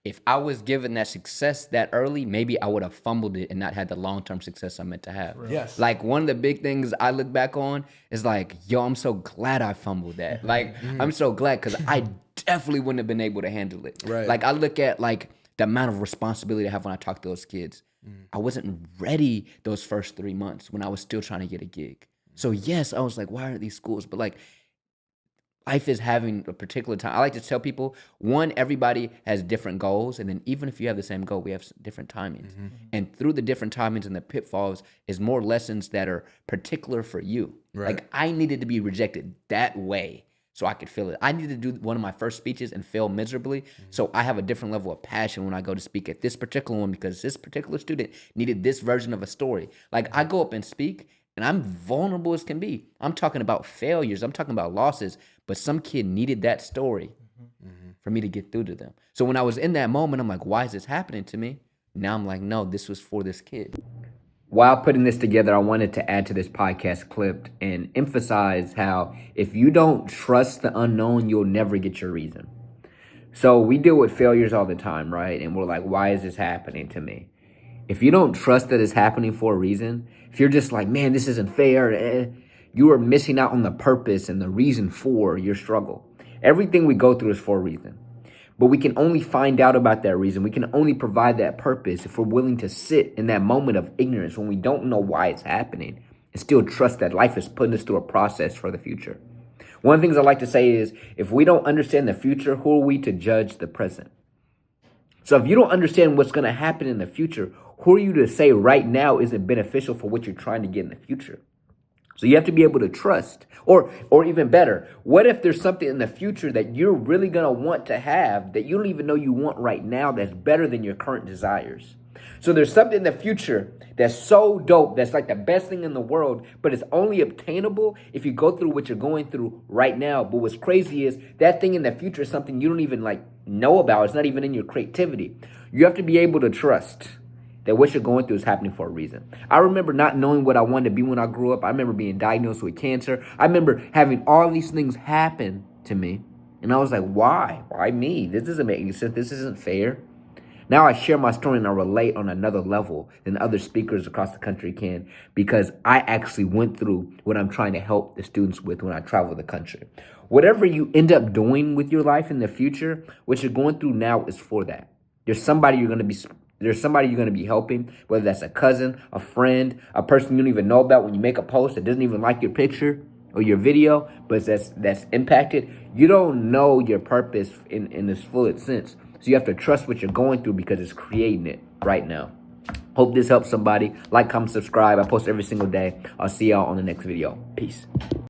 if I was given that success that early, maybe I would have fumbled it and not had the long-term success I'm meant to have. Yes. Like one of the big things I look back on is like, yo, I'm so glad I fumbled that. Like, I'm so glad because I definitely wouldn't have been able to handle it. Right. Like I look at like the amount of responsibility I have when I talk to those kids. I wasn't ready those first 3 months when I was still trying to get a gig. So yes, I was like, why aren't these schools? But like, life is having a particular time. I like to tell people, one, everybody has different goals. And then even if you have the same goal, we have different timings. And through the different timings and the pitfalls is more lessons that are particular for you. Right. Like I needed to be rejected that way so I could feel it. I needed to do one of my first speeches and fail miserably. So I have a different level of passion when I go to speak at this particular one because this particular student needed this version of a story. Like I go up and speak and I'm vulnerable as can be. I'm talking about failures. I'm talking about losses. But some kid needed that story for me to get through to them. So when I was in that moment, I'm like, why is this happening to me? Now I'm like, no, this was for this kid. While putting this together, I wanted to add to this podcast clip and emphasize how if you don't trust the unknown, you'll never get your reason. So we deal with failures all the time, right? And we're like, why is this happening to me? If you don't trust that it's happening for a reason, if you're just like, man, this isn't fair, you are missing out on the purpose and the reason for your struggle. Everything we go through is for a reason. But we can only find out about that reason. We can only provide that purpose if we're willing to sit in that moment of ignorance when we don't know why it's happening and still trust that life is putting us through a process for the future. One of the things I like to say is, if we don't understand the future, who are we to judge the present? So if you don't understand what's going to happen in the future, who are you to say right now isn't beneficial for what you're trying to get in the future? So you have to be able to trust, or even better, what if there's something in the future that you're really going to want to have that you don't even know you want right now that's better than your current desires? So there's something in the future that's so dope, that's like the best thing in the world, but it's only obtainable if you go through what you're going through right now. But what's crazy is that thing in the future is something you don't even like know about. It's not even in your creativity. You have to be able to trust that what you're going through is happening for a reason. I remember not knowing what I wanted to be when I grew up. I remember being diagnosed with cancer. I remember having all these things happen to me. And I was like, why? Why me? This doesn't make any sense. This isn't fair. Now I share my story and I relate on another level than other speakers across the country can, because I actually went through what I'm trying to help the students with when I travel the country. Whatever you end up doing with your life in the future, what you're going through now is for that. There's somebody you're going to be helping, whether that's a cousin, a friend, a person you don't even know about when you make a post that doesn't even like your picture or your video, but that's impacted. You don't know your purpose in its fullest sense. So you have to trust what you're going through because it's creating it right now. Hope this helps somebody. Like, comment, subscribe. I post every single day. I'll see y'all on the next video. Peace.